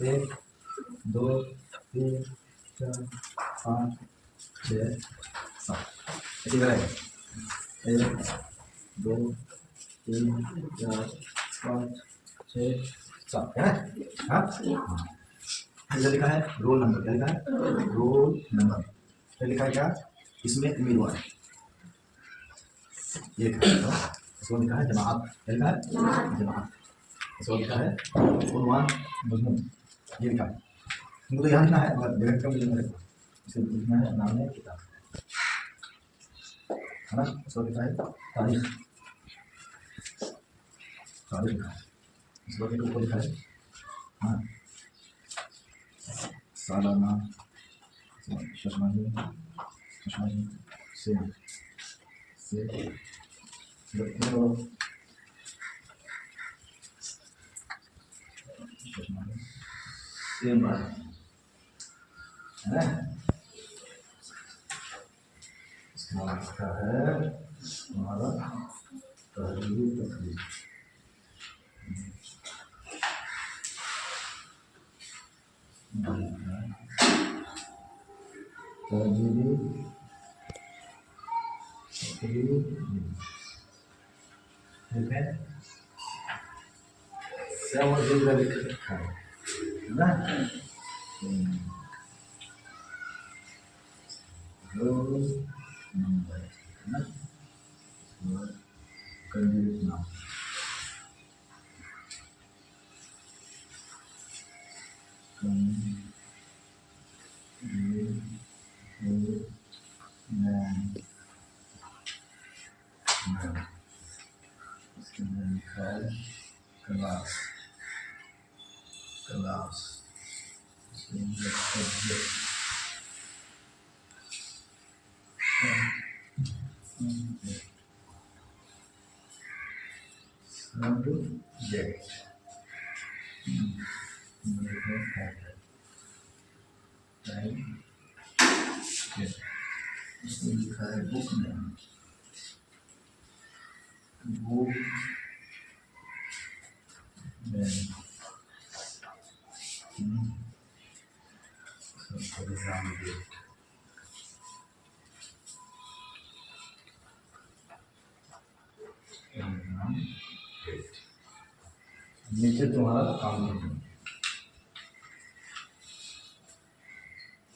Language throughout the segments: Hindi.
1 2 3 4 5 6 7 ठीक है 1 2 3 4 5 6 7 है ना हाँ इधर लिखा है रोल नंबर क्या लिखा है रोल नंबर क्या लिखा है क्या इसमें उम्मीदवार ये लिखा है इसको लिखा है जमात क्या लिखा है जमात इसको लिखा है उन्वान मजमून ये लिखा है तुमको तो यहाँ लिखना है मगर जगह का मुझे नहीं इसे लिखना है नाम है किताब है ना इसको लिखा है तारीख तारीख लिखा है इसको ऊपर लिखा है हाँ सालाना शशमाही से सेम बात है ना इसका लिखा है हमारा तहरीर तकरीर ठीक है सब जिंदा लिख रखा है ना रोल नंबर है ना और कैंडिडेट नाम इसके अंदर लिखा है क्लास क्लास इसके अंदर सब्जेक्ट सब्जेक्ट इसमें लिखा है book name book exam date नीचे तुम्हारा काम नहीं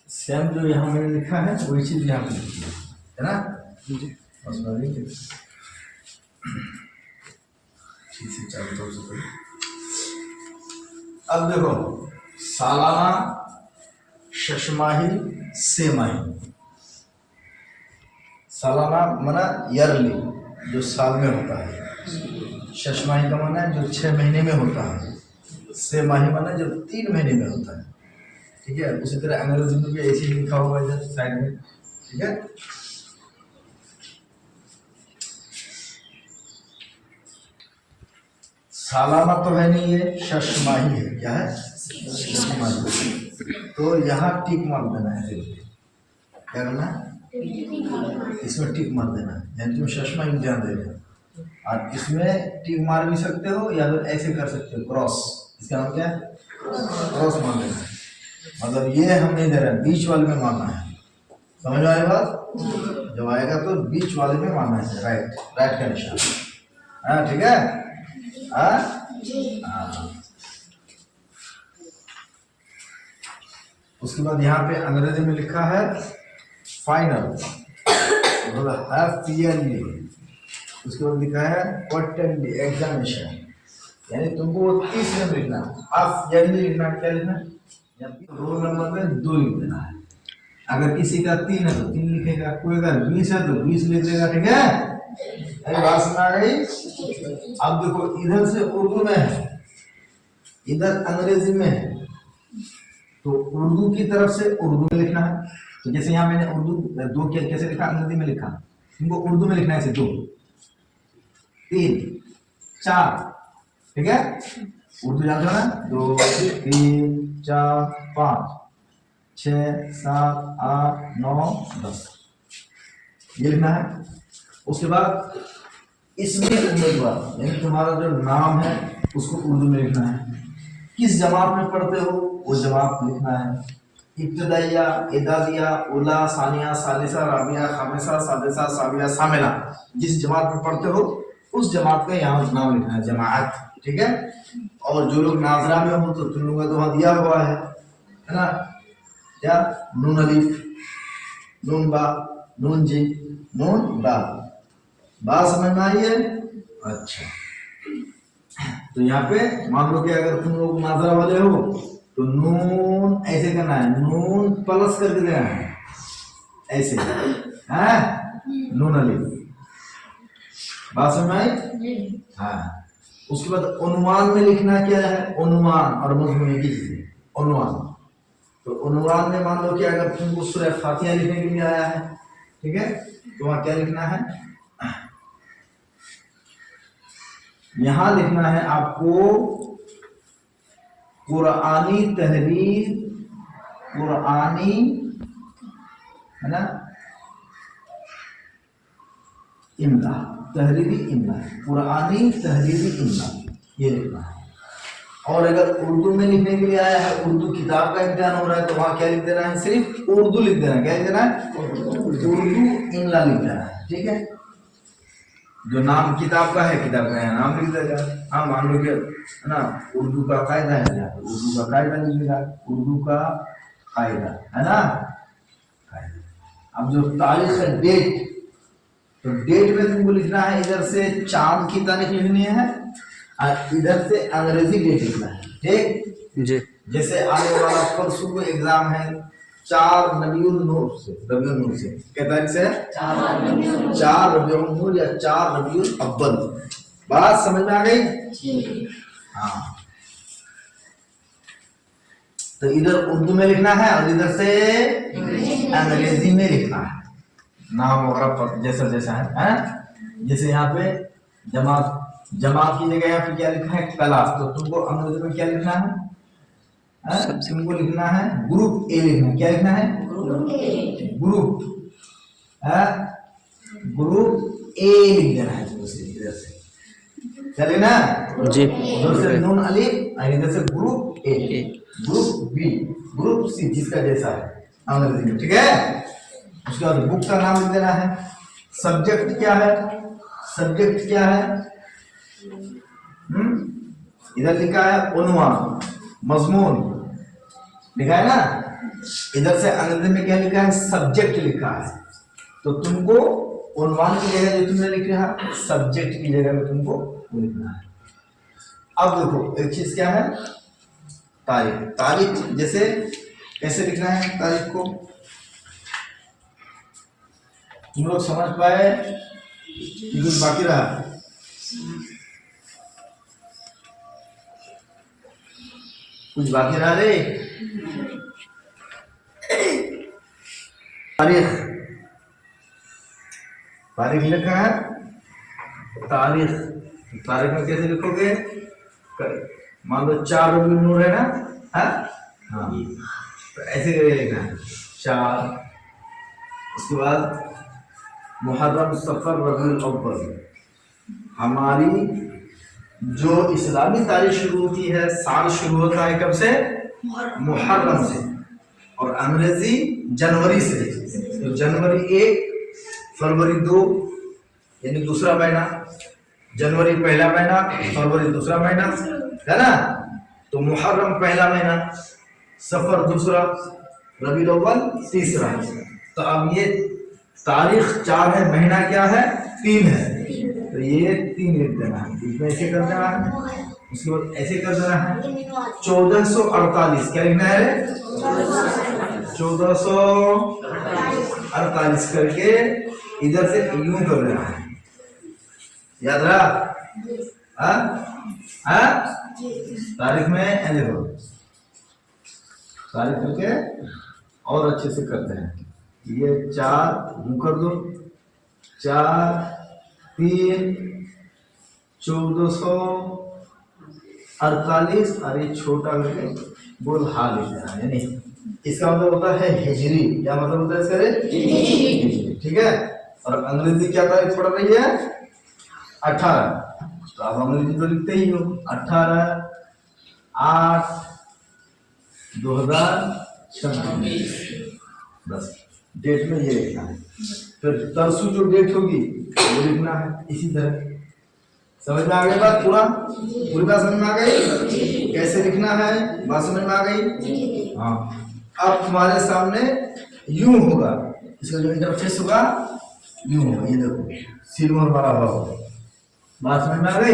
सेम जो यहाँ मैंने लिखा है वही चीज यहाँ पे लिखी है ना बस से चालू तो से अब देखो सालाना शशमाही सेमाही सालाना मना ईयरली जो साल में होता है शशमाही का माना जो 6 महीने में होता है सेमाही माना जो 3 महीने में होता है ठीक है उसी तरह अंग्रेजी में भी ऐसे ही लिखा होगा इधर साइड में ठीक है सालाना तो है नहीं ये शशमाही है क्या है शशमाही तो यहाँ टिक मार देना है क्या करना है इसमें टिक मार देना है यानी तुम शशमाही ध्यान दे रहे हो और इसमें टिक मार भी सकते हो या फिर ऐसे कर सकते हो क्रॉस इसका नाम क्या है क्रॉस मार देना है मतलब ये हम नहीं दे रहे बीच वाले में मारना है समझ में आए बात जब आएगा तो बीच वाले में मारना है राइट राइट का निशान हाँ ठीक है उसके बाद यहाँ पे अंग्रेजी में लिखा है फाइनल मतलब हाफ ईयरली उसके बाद लिखा है क्वार्टरली एग्जामिनेशन यानी तुमको 30 में लिखना हाफ ईयरली लिखना क्या लिखना रोल नंबर में 2 लिख देना है अगर किसी का 3 है तो 3 लिखेगा कोई अगर 20 है तो 20 लिख देगा ठीक है अरे बात सुना रही अब देखो इधर से उर्दू में है इधर अंग्रेजी में है तो उर्दू की तरफ से उर्दू में लिखना है तो जैसे यहाँ मैंने उर्दू 2 कैसे लिखा अंग्रेजी में लिखा तुमको उर्दू में लिखना है ऐसे 2 3 4 ठीक है उर्दू जानते हो ना 2 3 4 5 6 7 8 9 10 ये लिखना है उसके बाद इसमें उम्मीदवार यानी तुम्हारा जो नाम है उसको उर्दू में लिखना है किस जमात में पढ़ते हो वो जमात लिखना है। इब्तदाइया, इदादिया, उला, सानिया, सालिसा, राबिया, खामिसा, सादिसा, साबिया, सामिला, जिस जमात में पढ़ते हो उस जमात का यहाँ नाम लिखना है, जमात। ठीक है। और जो लोग नाजरा में हो तो तुम लोगों का तो वहाँ दिया हुआ है ना, क्या नून अलिफ, नून बा, नून जी, नून बा, बात समझ में आई है? अच्छा, तो यहाँ पे मान लो कि अगर तुम लोग नाजरा वाले हो तो नून ऐसे करना है, नून प्लस करके देना है ऐसे, है नून अलिफ, बात समझ में आई? हाँ। उसके बाद उन्वान में लिखना क्या है, उन्वान और मजमून की चीजें, उन्वान। तो उन्वान में मान लो कि अगर तुमको सूरह फातिहा लिखने के लिए आया है, ठीक है, तो वहां क्या लिखना है, यहां लिखना है आपको कुरानी तहरीर, कुरानी, है ना, इमला, तहरीरी इमला, कुरानी तहरीरी इमला, ये लिखना है। और अगर उर्दू में लिखने के लिए आया है, उर्दू किताब का इम्तिहान हो रहा है, तो वहां क्या लिख देना है, सिर्फ उर्दू लिख देना है। क्या लिख देना है, उर्दू इमला लिख देना है। ठीक है, जो नाम किताब का है, किताब का यहाँ नाम लिख देगा। हाँ, मान लो कि है ना, उर्दू का कायदा है, उर्दू का कायदा लिख देगा, उर्दू का कायदा, है ना, कायदा। अब जो तारीख है, डेट, तो डेट में तुमको लिखना है, इधर से चांद की तारीख लिखनी है और इधर से अंग्रेजी डेट लिखना है। ठीक जी। जैसे आने वाला परसों को एग्जाम है 4 रबीउल नूर से, रबीउल नूर से क्या तारीख से, 4 रबीउल नूर या 4 रबीउल अव्वल। बात समझ में आ गई? हाँ, तो इधर उर्दू में लिखना है और इधर से अंग्रेजी में लिखना है, नाम वगैरह जैसा जैसा है? जैसे यहाँ पे जमात, जमात की जगह यहाँ पे क्या लिखा है, क्लास, तो तुमको अंग्रेजी में क्या लिखना है, तुमको लिखना है ग्रुप ए लिखना है। क्या लिखना है, ग्रुप, ग्रुप ए लिख देना है इधर से, क्या लिखना जी, उधर से नून अलिफ और इधर से group A, group B, group C, जिसका जैसा है अंग्रेजी में। ठीक है, उसके बाद बुक का नाम लिख देना है। सब्जेक्ट क्या है, सब्जेक्ट क्या है, इधर लिखा है उन्वान, मजमून लिखा है ना, इधर से अंग्रेजी में क्या लिखा है, सब्जेक्ट लिखा है। तो तुमको उन्वान की जगह जो तुमने लिखा है, सब्जेक्ट की जगह में तुमको लिखना है। अब देखो एक चीज क्या है, तारीख, तारीख जैसे कैसे लिखना है तारीख को, तुम लोग समझ पाए कि कुछ बाकी रहा? कुछ बाकी रहा रे? तारीख, तारीख लिखा है, तारीख, तारीख में कैसे लिखोगे, मान लो 4 रबीउल नूर है ना, हाँ, तो ऐसे करके लिखना है 4, उसके बाद मुहर्रम, सफर, रबीउल अव्वल। हमारी जो इस्लामी तारीख शुरू होती है, साल शुरू होता है कब से, मुहर्रम से, और अंग्रेजी जनवरी से। तो जनवरी 1, फरवरी 2 यानी दूसरा महीना, जनवरी पहला महीना, फरवरी दूसरा महीना, है ना। तो मुहर्रम पहला महीना, सफर दूसरा, रबीउल अव्वल तीसरा। तो अब ये तारीख 4 है, महीना क्या है, 3 है, तो ये 3 लिख देना है, इसमें ऐसे कर देना है। उसके बाद ऐसे कर देना है 1448, क्या लिखना है, 1448 करके इधर से यूं कर देना है, याद रहा? तारीख में ऐसे करो, तारीख करके और अच्छे से करते हैं। ये 4 यूं कर दो, 4, 3, 1448 और ये छोटा करके बोल हाल लिख देना, यानी इसका मतलब होता है हिजरी। क्या मतलब होता है इसका, हिजरी। ठीक है, और अंग्रेजी क्या तारीख पड़ रही है, 18, तो आप अंग्रेजी तो लिखते ही हो 18, 8/2026 बस डेट में ये लिखना है। फिर तरसू जो डेट होगी वो लिखना है इसी तरह। समझ में आ गई बात? पूरी बात समझ में आ गई? कैसे लिखना है बात समझ में आ गई? हाँ। अब तुम्हारे सामने यूं होगा, इसका जो इंटरफेस होगा यूं होगा, ये देखो सिल्वर वाला होगा। बात समझ में आ गई?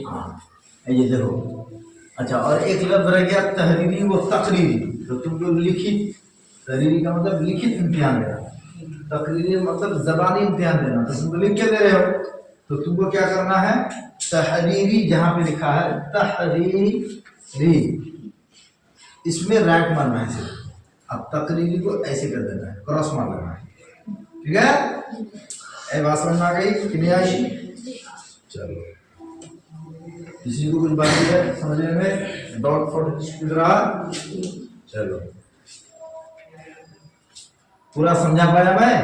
हाँ ये देखो। अच्छा, और एक लफ्ज रह गया तहरीरी व तकरीरी। तो तुम लोग लिखित, तहरीरी का मतलब लिखित इम्तिहान देना, तकरीरी मतलब जबानी इम्तिहान देना। तो तुम लिख के दे रहे हो तो तुमको क्या करना है, तहरीरी जहां पे लिखा है तहरीरी, इसमें राइट मारना है सिर्फ। अब तकरीरी को ऐसे कर देना है, क्रॉस मार लेना है। ठीक है? ए बात समझ में आ गई कि नहीं आई? चलो, किसी को कुछ बाकी है समझने में? डॉट फॉर रहा? चलो, पूरा समझा पाया मैं?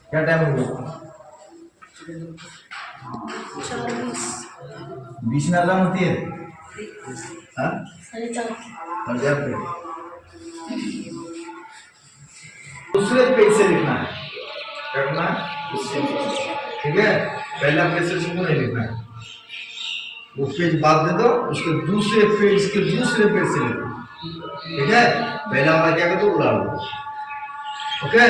क्या टाइम हो गया? 20 में अलाम होती है? हाँ? दूसरे पेज से लिखना है, करना है। ठीक है? पहला पेज से तुमको नहीं लिखना है, वो पेज बाद दे दो, उसके दूसरे पेज के दूसरे पेज से लिखो। ठीक है? पहला वाला क्या कर दो, उड़ा दो। ओके?